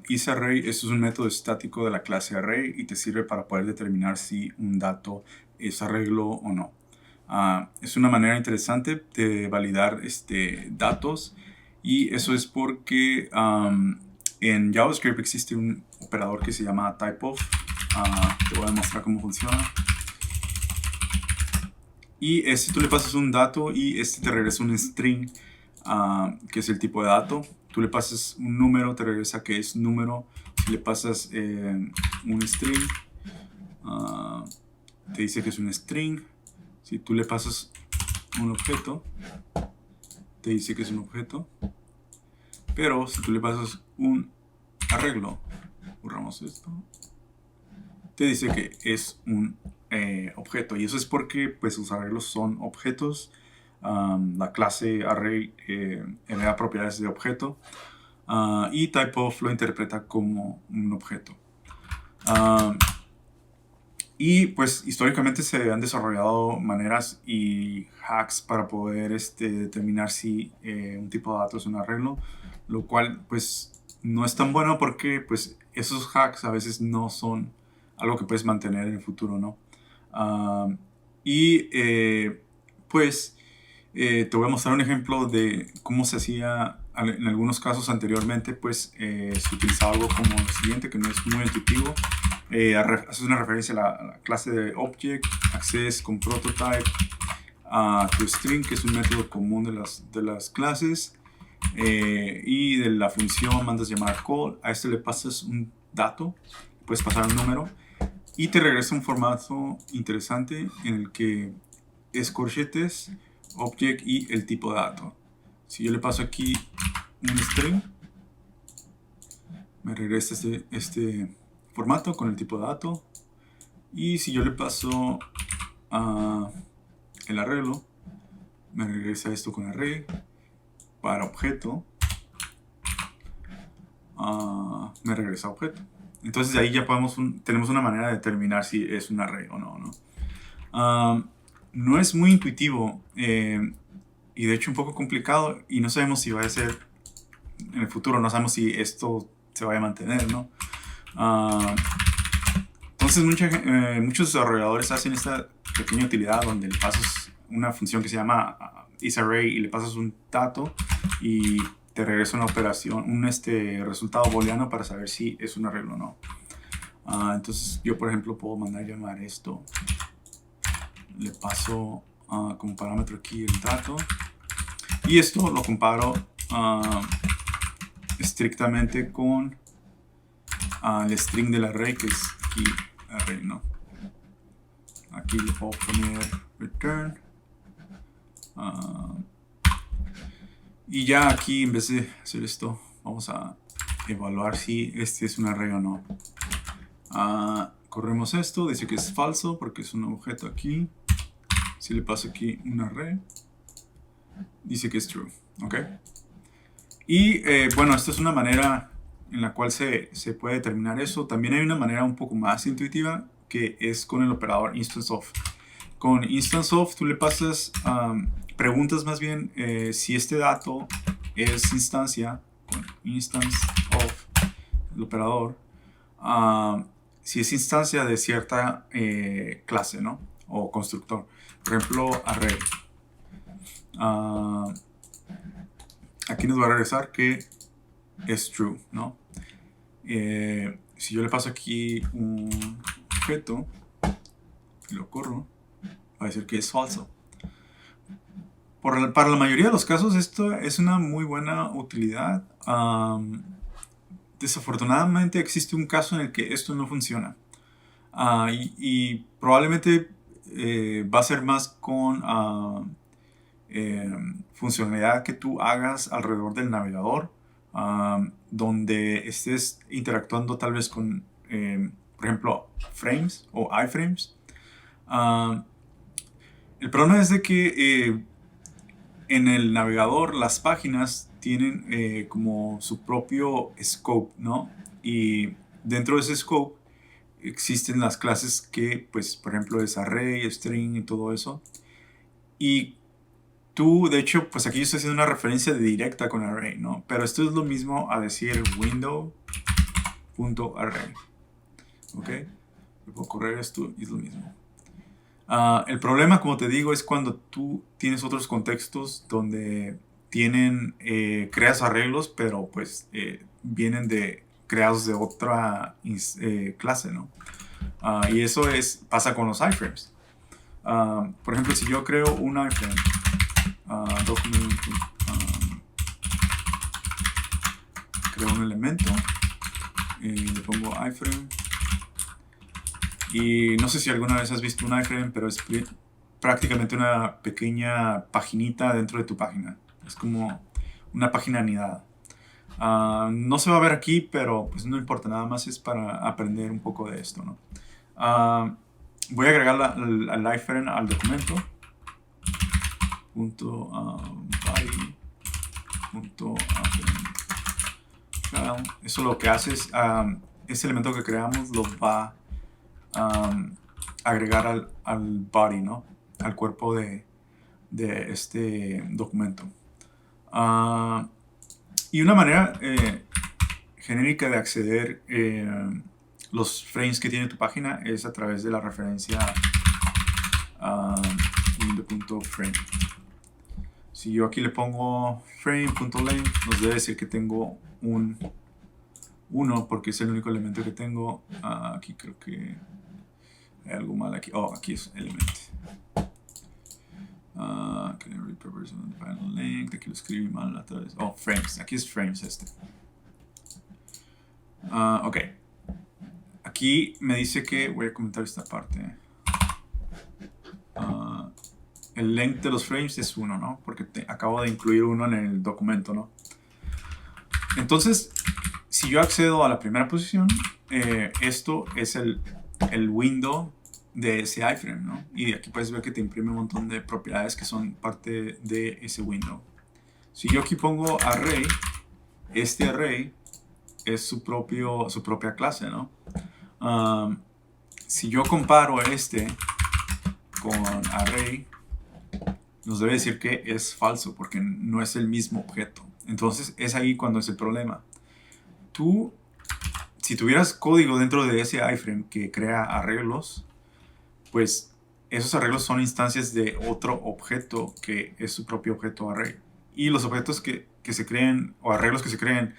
isArray, esto es un método estático de la clase array y te sirve para poder determinar si un dato es arreglo o no. Es una manera interesante de validar datos, y eso es porque en JavaScript existe un operador que se llama typeof. Te voy a mostrar cómo funciona. Y tú le pasas un dato y te regresa un string, que es el tipo de dato. Tú le pasas un número, te regresa que es número. Si le pasas un string, te dice que es un string. Si tú le pasas un objeto, te dice que es un objeto. Pero si tú le pasas un arreglo, borramos esto, te dice que es un objeto. Y eso es porque pues, los arreglos son objetos. La clase array hereda propiedades de objeto, y typeof lo interpreta como un objeto. Y pues históricamente se han desarrollado maneras y hacks para poder determinar si un tipo de dato es un arreglo, lo cual pues no es tan bueno porque pues esos hacks a veces no son algo que puedes mantener en el futuro, ¿no? Te voy a mostrar un ejemplo de cómo se hacía en algunos casos anteriormente. Pues se utilizaba algo como lo siguiente, que no es muy intuitivo. Haces una referencia a la clase de object, access con prototype, a tu string, que es un método común de las clases, y de la función mandas llamar call. A le pasas un dato, puedes pasar un número, y te regresa un formato interesante en el que es corchetes, object y el tipo de dato. Si yo le paso aquí un string, me regresa este formato con el tipo de dato. Y si yo le paso el arreglo, me regresa esto con array. Para objeto, me regresa objeto. Entonces de ahí ya tenemos una manera de determinar si es un array o no, no es muy intuitivo, y de hecho un poco complicado, y no sabemos si va a ser en el futuro, no sabemos si esto se vaya a mantener, ¿no? Entonces muchos desarrolladores hacen esta pequeña utilidad donde le pasas una función que se llama isArray y le pasas un dato y te regresa una operación, un resultado booleano para saber si es un arreglo o no. Entonces yo, por ejemplo, puedo mandar llamar esto, le paso como parámetro aquí el dato, y esto lo comparo estrictamente con el string del array, que es aquí array, ¿no? Aquí le puedo poner return, y ya aquí, en vez de hacer esto, vamos a evaluar si este es un array o no. Corremos esto, dice que es falso porque es un objeto aquí. Si le paso aquí un array, dice que es true, ¿ok? Y bueno, esta es una manera en la cual se puede determinar eso. También hay una manera un poco más intuitiva, que es con el operador instanceOf. Con instanceOf tú le pasas, preguntas más bien si este dato es instancia, con instanceOf, el operador, si es instancia de cierta clase, ¿no? O constructor. Por ejemplo, array. Aquí nos va a regresar que es true, ¿no? Si yo le paso aquí un objeto y lo corro, va a decir que es falso. Para la mayoría de los casos esto es una muy buena utilidad. Desafortunadamente existe un caso en el que esto no funciona, y probablemente va a ser más con funcionalidad que tú hagas alrededor del navegador, donde estés interactuando tal vez con, por ejemplo, frames o iframes. El problema es de que en el navegador las páginas tienen como su propio scope, ¿no? Y dentro de ese scope existen las clases que, pues, por ejemplo, es array, string y todo eso. Y tú, de hecho, pues aquí yo estoy haciendo una referencia directa con array, ¿no? Pero esto es lo mismo a decir window .array. ¿Ok? Yo puedo correr esto y es lo mismo. El problema, como te digo, es cuando tú tienes otros contextos donde creas arreglos, pero pues vienen creados de otra clase, ¿no? Y eso pasa con los iframes. Por ejemplo, si yo creo un iframe, document, creo un elemento, le pongo iframe. Y no sé si alguna vez has visto un iframe, pero es prácticamente una pequeña paginita dentro de tu página. Es como una página anidada. No se va a ver aquí, pero pues no importa, nada más es para aprender un poco de esto, ¿no? Voy a agregar al iframe al documento. Body. Eso lo que hace es, ese elemento que creamos lo va agregar al body, ¿no? Al cuerpo de este documento. Y una manera genérica de acceder los frames que tiene tu página es a través de la referencia window.frame. Si yo aquí le pongo frame.length, nos debe decir que tengo un 1 porque es el único elemento que tengo. Aquí creo que hay algo mal aquí. Oh, aquí es element. Length. Aquí lo escribí mal otra vez. Oh, frames. Aquí es frames este. Ok. Aquí me dice que voy a comentar esta parte. El length de los frames es 1, ¿no? Porque acabo de incluir 1 en el documento, ¿no? Entonces, si yo accedo a la primera posición, esto es el window de ese iframe, ¿no? Y aquí puedes ver que te imprime un montón de propiedades que son parte de ese window. Si yo aquí pongo array, este array es su propia clase, ¿no? Si yo comparo este con array, nos debe decir que es falso porque no es el mismo objeto. Entonces es ahí cuando es el problema. Si tuvieras código dentro de ese iframe que crea arreglos, pues esos arreglos son instancias de otro objeto que es su propio objeto array. Y los objetos que se creen, o arreglos que se creen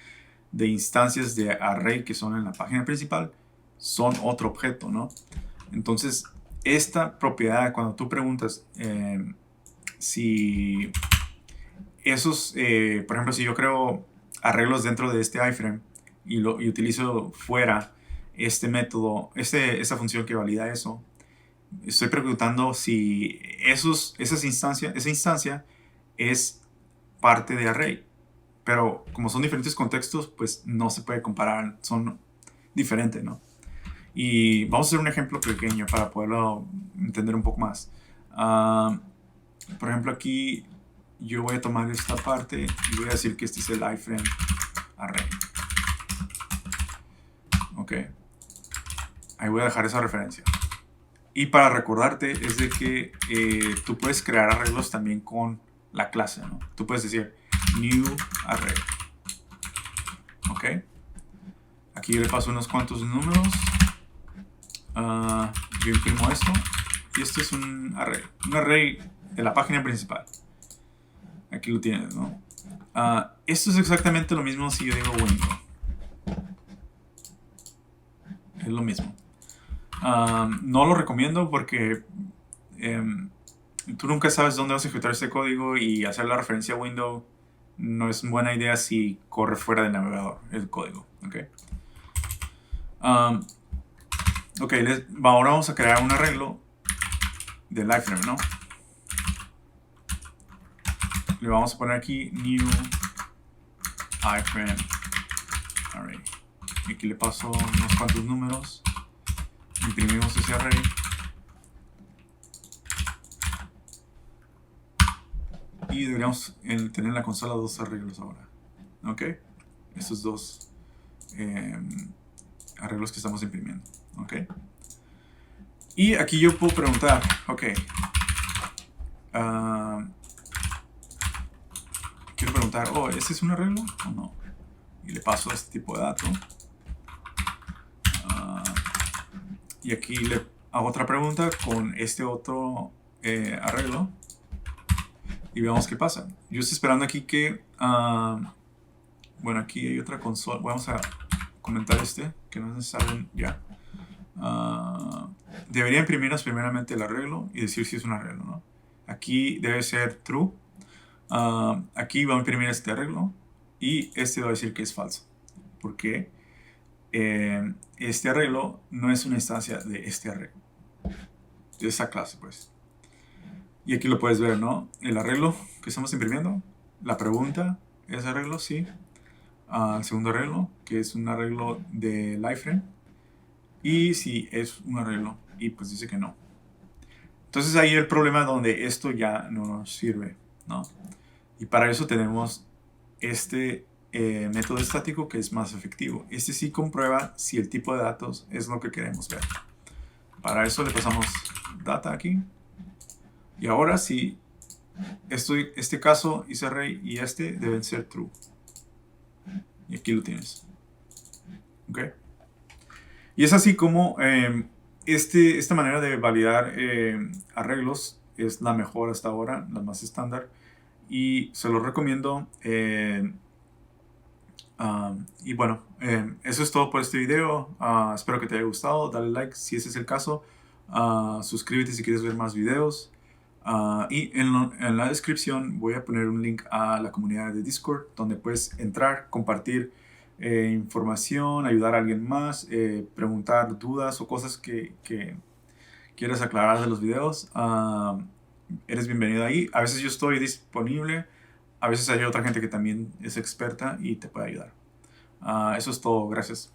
de instancias de array que son en la página principal, son otro objeto, ¿no? Entonces, esta propiedad, cuando tú preguntas si esos, por ejemplo, si yo creo arreglos dentro de este iframe y utilizo fuera este método, esa función que valida eso, estoy preguntando si esa instancia es parte de array. Pero como son diferentes contextos, pues no se puede comparar, son diferentes, ¿no? Y vamos a hacer un ejemplo pequeño para poderlo entender un poco más. Por ejemplo, aquí yo voy a tomar esta parte y voy a decir que este es el iframe array. Ok. Ahí voy a dejar esa referencia. Y para recordarte es de que tú puedes crear arreglos también con la clase, ¿no? Tú puedes decir new array. Ok. Aquí yo le paso unos cuantos números. Yo imprimo esto. Y este es un array. Un array de la página principal. Aquí lo tienes, ¿no? Esto es exactamente lo mismo si yo digo window. Es lo mismo. No lo recomiendo porque tú nunca sabes dónde vas a ejecutar este código y hacer la referencia a window no es buena idea si corre fuera del navegador el código. Ok, ahora vamos a crear un arreglo del iframe, ¿no? Le vamos a poner aquí new iframe array. Y aquí le paso unos cuantos números. Imprimimos ese array. Y deberíamos tener en la consola dos arreglos ahora. Ok. Estos dos arreglos que estamos imprimiendo. Ok. Y aquí yo puedo preguntar, ok. Quiero preguntar, ¿este es un arreglo o no? Y le paso este tipo de dato. Y aquí le hago otra pregunta con este otro arreglo. Y veamos qué pasa. Yo estoy esperando aquí que... bueno, aquí hay otra consola. Vamos a comentar que no es necesario ya. Debería imprimirnos primeramente el arreglo y decir si es un arreglo, ¿no? Aquí debe ser true. Aquí va a imprimir este arreglo y este va a decir que es falso. Porque este arreglo no es una instancia de este arreglo. De esa clase, pues. Y aquí lo puedes ver, ¿no? El arreglo que estamos imprimiendo. La pregunta, ¿es arreglo? Sí. El segundo arreglo, que es un arreglo de iframe. Y si es un arreglo. Y pues dice que no. Entonces ahí el problema donde esto ya no nos sirve, ¿no? Y para eso tenemos este método estático que es más efectivo. Este sí comprueba si el tipo de datos es lo que queremos ver. Para eso le pasamos data aquí. Y ahora sí, este caso, isArray y este deben ser true. Y aquí lo tienes. ¿Ok? Y es así como esta manera de validar arreglos es la mejor hasta ahora, la más estándar. Y se los recomiendo. Y bueno, eso es todo por este video. Espero que te haya gustado. Dale like si ese es el caso. Suscríbete si quieres ver más videos. Y en la descripción voy a poner un link a la comunidad de Discord donde puedes entrar, compartir información, ayudar a alguien más, preguntar dudas o cosas que quieras aclarar de los videos. Eres bienvenido ahí. A veces yo estoy disponible, a veces hay otra gente que también es experta y te puede ayudar. Eso es todo. Gracias.